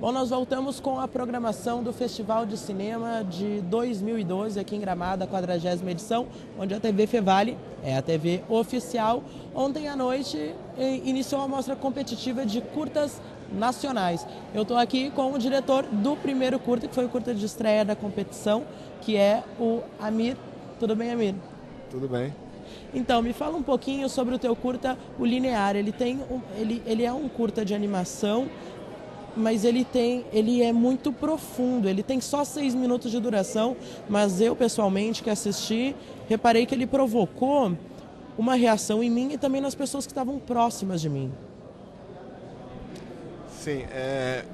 Bom, nós voltamos com a programação do Festival de Cinema de 2012, aqui em Gramado, a 40ª edição, onde a TV Fevale é a TV oficial. Ontem à noite iniciou a mostra competitiva de curtas nacionais. Eu estou aqui com o diretor do primeiro curta, que foi o curta de estreia da competição, que é o Amir. Tudo bem, Amir? Tudo bem. Então, me fala um pouquinho sobre o teu curta, o Linear. Ele é um curta de animação, mas ele é muito profundo, ele tem só 6 minutos de duração, mas eu, pessoalmente, que assisti, reparei que ele provocou uma reação em mim e também nas pessoas que estavam próximas de mim. Sim,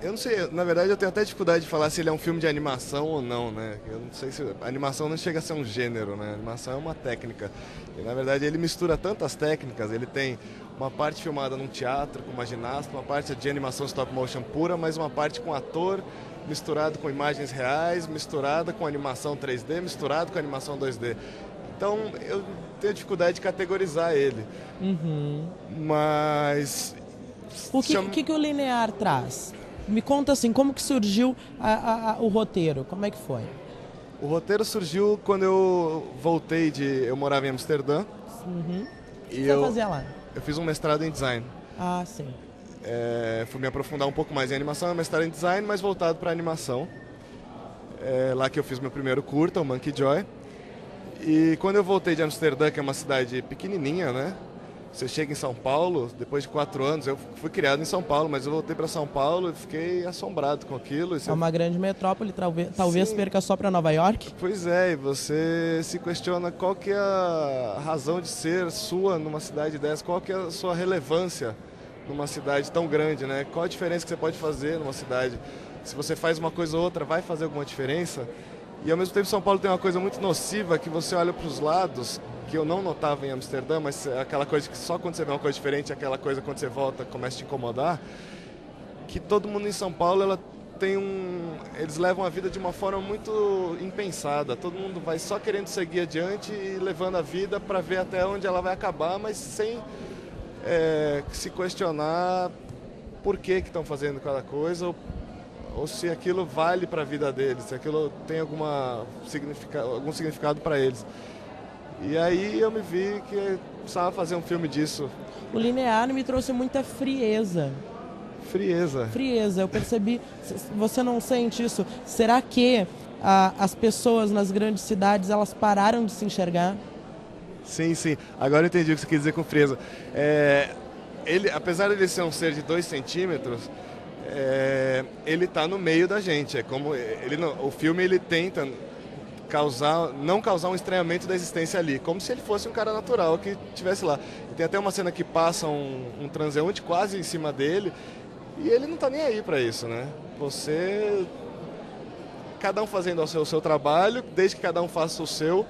eu não sei, na verdade eu tenho até dificuldade de falar se ele é um filme de animação ou não, né? Eu não sei se a animação não chega a ser um gênero, né? A animação é uma técnica. E na verdade ele mistura tantas técnicas, ele tem uma parte filmada num teatro com uma ginasta, uma parte de animação stop motion pura, mas uma parte com ator misturado com imagens reais, misturada com animação 3D, misturado com animação 2D. Então eu tenho dificuldade de categorizar ele. Mas O que o Linear traz? Me conta assim, como que surgiu o roteiro? Como é que foi? O roteiro surgiu quando eu voltei eu morava em Amsterdã. O que você fazia lá? Eu fiz um mestrado em design. Ah, sim. Fui me aprofundar um pouco mais em animação, mestrado em design, mas voltado para animação. Lá que eu fiz meu primeiro curta, o Monkey Joy. E quando eu voltei de Amsterdã, que é uma cidade pequenininha, né? Você chega em São Paulo, depois de 4 anos, eu fui criado em São Paulo, mas eu voltei para São Paulo e fiquei assombrado com aquilo. É uma grande metrópole, talvez perca só para Nova York? Pois é, e você se questiona qual que é a razão de ser sua numa cidade dessa, qual que é a sua relevância numa cidade tão grande, né? Qual a diferença que você pode fazer numa cidade? Se você faz uma coisa ou outra, vai fazer alguma diferença? E ao mesmo tempo São Paulo tem uma coisa muito nociva, que você olha para os lados, que eu não notava em Amsterdã, mas é aquela coisa que só quando você vê uma coisa diferente, aquela coisa quando você volta começa a te incomodar, que todo mundo em São Paulo eles levam a vida de uma forma muito impensada. Todo mundo vai só querendo seguir adiante e levando a vida para ver até onde ela vai acabar, mas sem se questionar por que estão fazendo cada coisa ou se aquilo vale para a vida deles, se aquilo tem algum significado para eles. E aí eu me vi que precisava fazer um filme disso. O Linear me trouxe muita frieza. Frieza, eu percebi. Você não sente isso? Será que as pessoas nas grandes cidades, elas pararam de se enxergar? Sim. Agora eu entendi o que você quis dizer com frieza. Apesar de ele ser um ser de 2 centímetros, ele está no meio da gente. O filme ele tenta não causar um estranhamento da existência ali, como se ele fosse um cara natural que estivesse lá. E tem até uma cena que passa um transeunte quase em cima dele e ele não está nem aí para isso, né? Cada um fazendo o seu trabalho, desde que cada um faça o seu,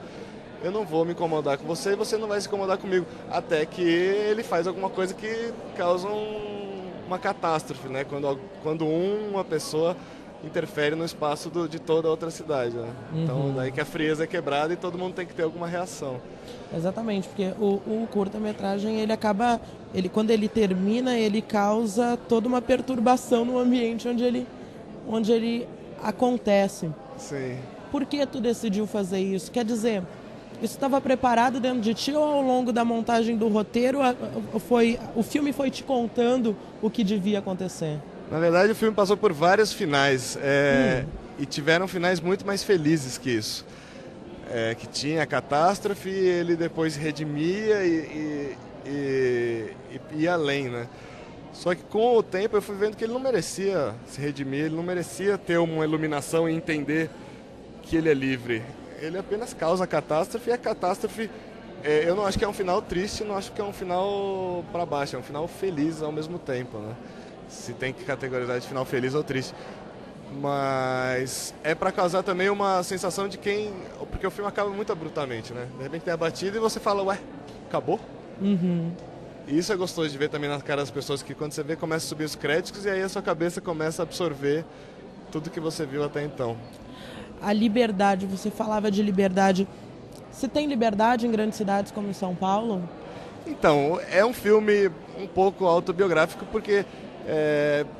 eu não vou me incomodar com você e você não vai se incomodar comigo, até que ele faz alguma coisa que causa uma catástrofe, né? Quando uma pessoa interfere no espaço de toda a outra cidade, né? Então daí que a frieza é quebrada e todo mundo tem que ter alguma reação. Exatamente, porque o curta-metragem quando ele termina, ele causa toda uma perturbação no ambiente onde ele acontece. Sim. Por que tu decidiu fazer isso? Quer dizer, isso estava preparado dentro de ti ou ao longo da montagem do roteiro o filme foi te contando o que devia acontecer? Na verdade, o filme passou por vários finais e tiveram finais muito mais felizes que isso. Que tinha a catástrofe e ele depois redimia e ia além, né? Só que com o tempo eu fui vendo que ele não merecia se redimir, ele não merecia ter uma iluminação e entender que ele é livre. Ele apenas causa a catástrofe e a catástrofe, eu não acho que é um final triste, não acho que é um final para baixo, é um final feliz ao mesmo tempo, né? Se tem que categorizar de final feliz ou triste. Mas é para causar também uma sensação de porque o filme acaba muito abruptamente, né? De repente tem a batida e você fala, ué, acabou? E isso é gostoso de ver também na cara das pessoas, que quando você vê, começa a subir os créditos e aí a sua cabeça começa a absorver tudo que você viu até então. A liberdade, você falava de liberdade. Você tem liberdade em grandes cidades como em São Paulo? Então, é um filme um pouco autobiográfico porque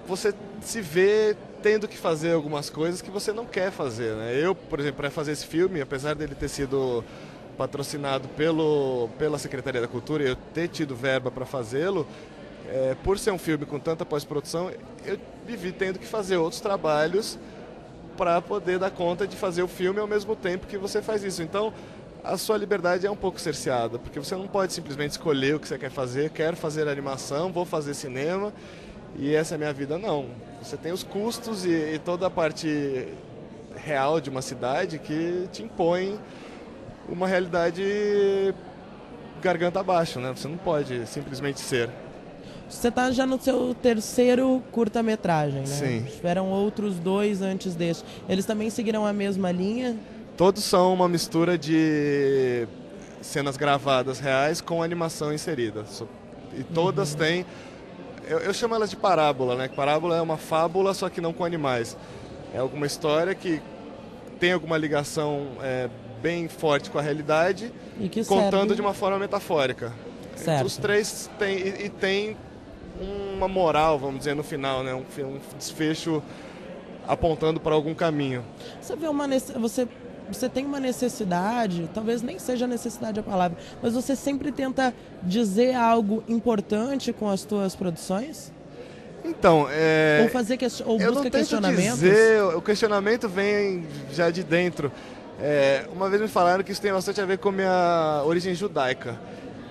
você se vê tendo que fazer algumas coisas que você não quer fazer, né? Eu, por exemplo, para fazer esse filme, apesar dele ter sido patrocinado pela Secretaria da Cultura e eu ter tido verba para fazê-lo, por ser um filme com tanta pós-produção, eu me vi tendo que fazer outros trabalhos para poder dar conta de fazer o filme ao mesmo tempo que você faz isso. Então, a sua liberdade é um pouco cerceada, porque você não pode simplesmente escolher o que você quer fazer, quero fazer animação, vou fazer cinema, e essa é a minha vida, não. Você tem os custos e toda a parte real de uma cidade que te impõe uma realidade garganta abaixo, né? Você não pode simplesmente ser. Você está já no seu terceiro curta-metragem, né? Sim. Tiveram outros 2 antes deste. Eles também seguiram a mesma linha? Todos são uma mistura de cenas gravadas reais com animação inserida. E todas têm... Eu chamo elas de parábola, né? Parábola é uma fábula, só que não com animais. É alguma história que tem alguma ligação bem forte com a realidade, E que contando serve... de uma forma metafórica. Certo. Os 3 têm... E tem uma moral, vamos dizer, no final, né? Um desfecho apontando para algum caminho. Você vê você tem uma necessidade, talvez nem seja necessidade a palavra, mas você sempre tenta dizer algo importante com as tuas produções? Então, Ou fazer ou eu busca não tento questionamentos? dizer, o questionamento vem já de dentro. Uma vez me falaram que isso tem bastante a ver com a minha origem judaica.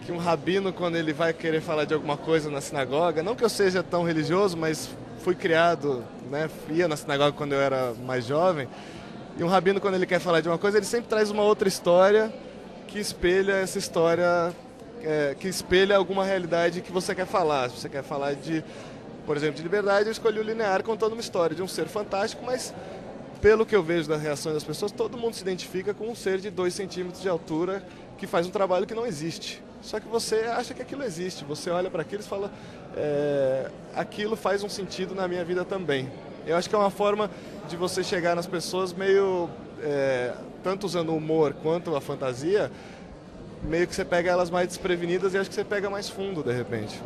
Que um rabino, quando ele vai querer falar de alguma coisa na sinagoga, não que eu seja tão religioso, mas fui criado, né, ia na sinagoga quando eu era mais jovem, e um rabino, quando ele quer falar de uma coisa, ele sempre traz uma outra história que espelha essa história, que espelha alguma realidade que você quer falar. Se você quer falar de, por exemplo, de liberdade, eu escolhi o Linear contando uma história de um ser fantástico, mas pelo que eu vejo das reações das pessoas, todo mundo se identifica com um ser de 2 centímetros de altura que faz um trabalho que não existe. Só que você acha que aquilo existe, você olha para aquilo e fala, aquilo faz um sentido na minha vida também. Eu acho que é uma forma de você chegar nas pessoas meio, tanto usando o humor quanto a fantasia, meio que você pega elas mais desprevenidas e acho que você pega mais fundo de repente.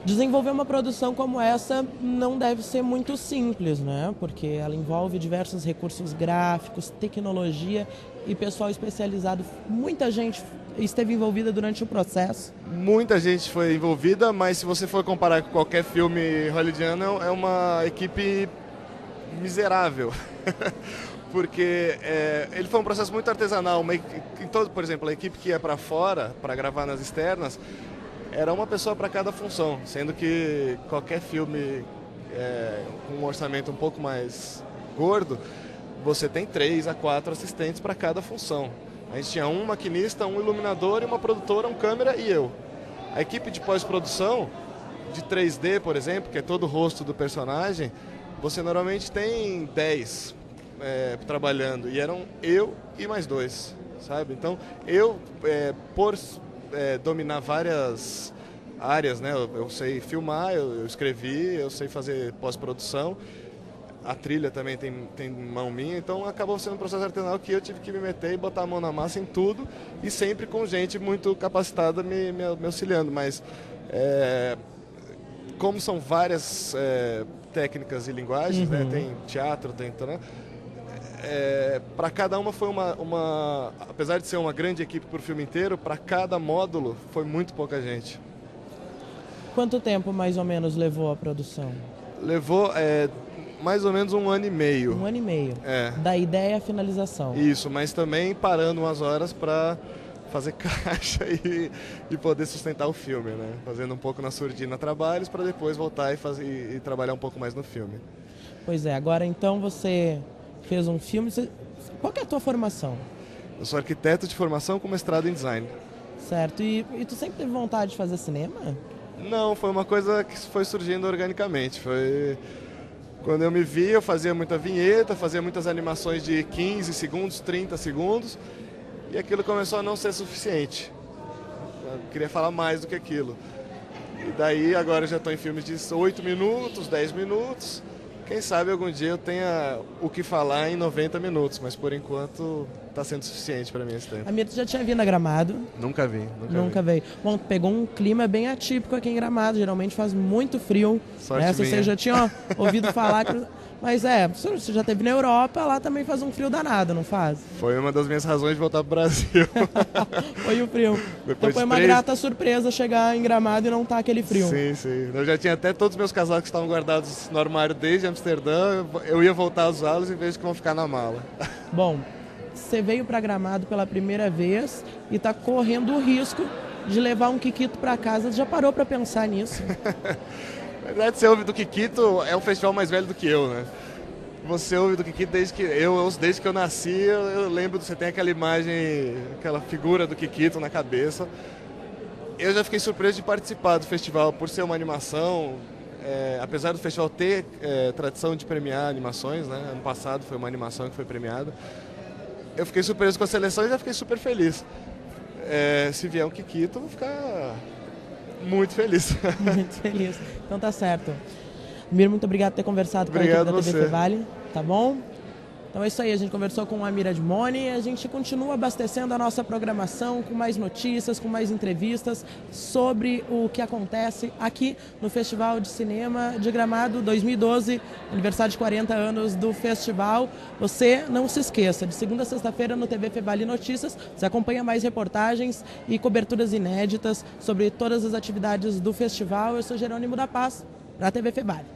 Desenvolver uma produção como essa não deve ser muito simples, né? Porque ela envolve diversos recursos gráficos, tecnologia e pessoal especializado. Muita gente esteve envolvida durante o processo. Muita gente foi envolvida, mas se você for comparar com qualquer filme hollywoodiano, é uma equipe miserável. Porque ele foi um processo muito artesanal. Por exemplo, a equipe que ia para fora, para gravar nas externas, era uma pessoa para cada função, sendo que qualquer filme com um orçamento um pouco mais gordo, você tem 3 a 4 assistentes para cada função. A gente tinha um maquinista, um iluminador, uma produtora, um câmera e eu. A equipe de pós-produção, de 3D, por exemplo, que é todo o rosto do personagem, você normalmente tem 10 trabalhando, e eram eu e mais 2, sabe? Então, eu, por dominar várias áreas, né? Eu sei filmar, eu escrevi, eu sei fazer pós-produção, a trilha também tem mão minha, então acabou sendo um processo artesanal que eu tive que me meter e botar a mão na massa em tudo, e sempre com gente muito capacitada me auxiliando, mas como são várias técnicas e linguagens, né? Tem teatro, tem... para cada uma foi uma... Apesar de ser uma grande equipe por filme inteiro, para cada módulo foi muito pouca gente. Quanto tempo mais ou menos levou a produção? Levou mais ou menos 1 ano e meio. 1 ano e meio. Da ideia à finalização. Isso, mas também parando umas horas para fazer caixa e poder sustentar o filme, né? Fazendo um pouco na surdina trabalhos para depois voltar e trabalhar um pouco mais no filme. Pois é, agora então você fez um filme. Qual que é a tua formação? Eu sou arquiteto de formação com mestrado em design. Certo. E tu sempre teve vontade de fazer cinema? Não, foi uma coisa que foi surgindo organicamente. Foi quando eu me vi, eu fazia muita vinheta, fazia muitas animações de 15 segundos, 30 segundos, e aquilo começou a não ser suficiente. Eu queria falar mais do que aquilo. E daí agora eu já estou em filmes de 8 minutos, 10 minutos, Quem sabe algum dia eu tenha o que falar em 90 minutos, mas por enquanto está sendo suficiente para mim esse tempo. Amir, tu já tinha vindo a Gramado? Nunca vi. Nunca veio. Bom, pegou um clima bem atípico aqui em Gramado, geralmente faz muito frio. Sorte Se você minha. já tinha ouvido falar... Mas você já esteve na Europa, lá também faz um frio danado, não faz? Foi uma das minhas razões de voltar para o Brasil. Foi o frio. Então foi uma grata surpresa chegar em Gramado e não tá aquele frio. Sim, sim. Eu já tinha até todos os meus casacos que estavam guardados no armário desde Amsterdã. Eu ia voltar a usá-los em vez de que vão ficar na mala. Bom, você veio para Gramado pela primeira vez e está correndo o risco de levar um Kikito para casa. Você já parou para pensar nisso? Na verdade, você ouve do Kikito, é um festival mais velho do que eu, né? Você ouve do Kikito desde que eu nasci, eu lembro, você tem aquela imagem, aquela figura do Kikito na cabeça. Eu já fiquei surpreso de participar do festival por ser uma animação, apesar do festival ter tradição de premiar animações, né? Ano passado foi uma animação que foi premiada. Eu fiquei surpreso com a seleção e já fiquei super feliz. Se vier um Kikito, eu vou ficar muito feliz. Muito feliz. Então tá certo. Amir, muito obrigado por ter conversado com a equipe da TV Fevale, tá bom? Então é isso aí, a gente conversou com o Amir Admoni e a gente continua abastecendo a nossa programação com mais notícias, com mais entrevistas sobre o que acontece aqui no Festival de Cinema de Gramado 2012, aniversário de 40 anos do festival. Você não se esqueça, de segunda a sexta-feira no TV Fevale Notícias, você acompanha mais reportagens e coberturas inéditas sobre todas as atividades do festival. Eu sou Jerônimo da Paz, para a TV Fevale.